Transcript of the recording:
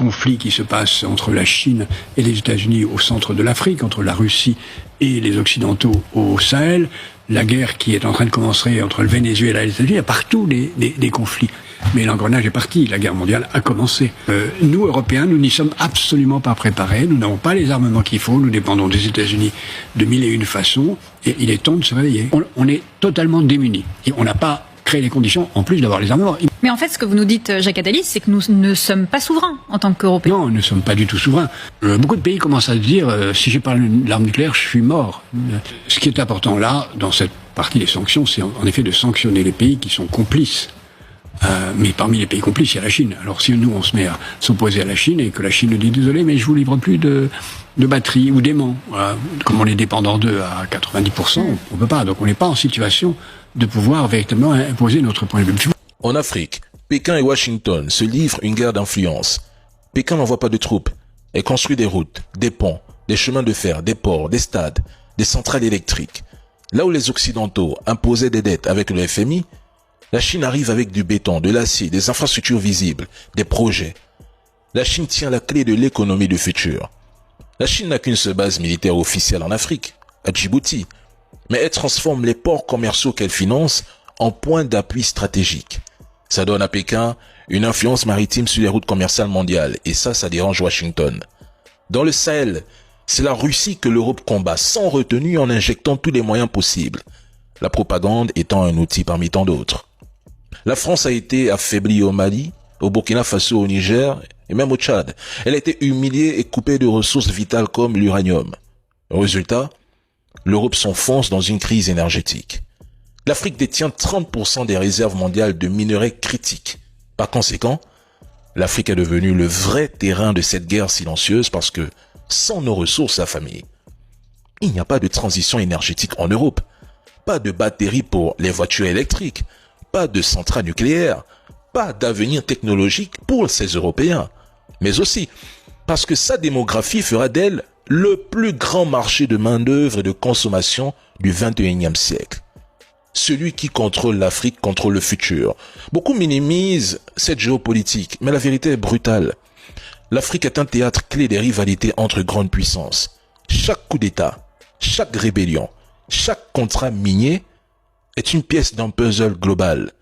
conflit qui se passe entre la Chine et les États-Unis au centre de l'Afrique, entre la Russie et les Occidentaux au Sahel, la guerre qui est en train de commencer entre le Venezuela et les États-Unis, il y a partout des conflits. Mais l'engrenage est parti, la guerre mondiale a commencé. Nous, Européens, nous n'y sommes absolument pas préparés, nous n'avons pas les armements qu'il faut, nous dépendons des États-Unis de mille et une façons, et il est temps de se réveiller. On est totalement démunis, et on n'a pas créé les conditions, en plus d'avoir les armements. Mais en fait, ce que vous nous dites, Jacques Attali, c'est que nous ne sommes pas souverains en tant qu'Européens. Non, nous ne sommes pas du tout souverains. Beaucoup de pays commencent à se dire, si j'ai pas l'arme nucléaire, je suis mort. Ce qui est important là, dans cette partie des sanctions, c'est en effet de sanctionner les pays qui sont complices. Mais parmi les pays complices, il y a la Chine. Alors si nous, on se met à s'opposer à la Chine et que la Chine nous dit, désolé, mais je vous livre plus de batteries ou d'aimants. Voilà. Comme on est dépendant d'eux à 90%, on peut pas. Donc on n'est pas en situation de pouvoir véritablement imposer notre point de vue. En Afrique, Pékin et Washington se livrent une guerre d'influence. Pékin n'envoie pas de troupes. Elle construit des routes, des ponts, des chemins de fer, des ports, des stades, des centrales électriques. Là où les Occidentaux imposaient des dettes avec le FMI, la Chine arrive avec du béton, de l'acier, des infrastructures visibles, des projets. La Chine tient la clé de l'économie du futur. La Chine n'a qu'une seule base militaire officielle en Afrique, à Djibouti, mais elle transforme les ports commerciaux qu'elle finance en points d'appui stratégiques. Ça donne à Pékin une influence maritime sur les routes commerciales mondiales, et ça dérange Washington. Dans le Sahel, c'est la Russie que l'Europe combat sans retenue en injectant tous les moyens possibles, la propagande étant un outil parmi tant d'autres. La France a été affaiblie au Mali, au Burkina Faso, au Niger et même au Tchad. Elle a été humiliée et coupée de ressources vitales comme l'uranium. Résultat, l'Europe s'enfonce dans une crise énergétique. L'Afrique détient 30% des réserves mondiales de minerais critiques. Par conséquent, l'Afrique est devenue le vrai terrain de cette guerre silencieuse parce que, sans nos ressources affamées, il n'y a pas de transition énergétique en Europe, pas de batteries pour les voitures électriques, pas de centrales nucléaires, pas d'avenir technologique pour ces Européens, mais aussi parce que sa démographie fera d'elle le plus grand marché de main-d'œuvre et de consommation du 21e siècle. Celui qui contrôle l'Afrique contrôle le futur. Beaucoup minimisent cette géopolitique, mais la vérité est brutale. L'Afrique est un théâtre clé des rivalités entre grandes puissances. Chaque coup d'État, chaque rébellion, chaque contrat minier est une pièce d'un puzzle global.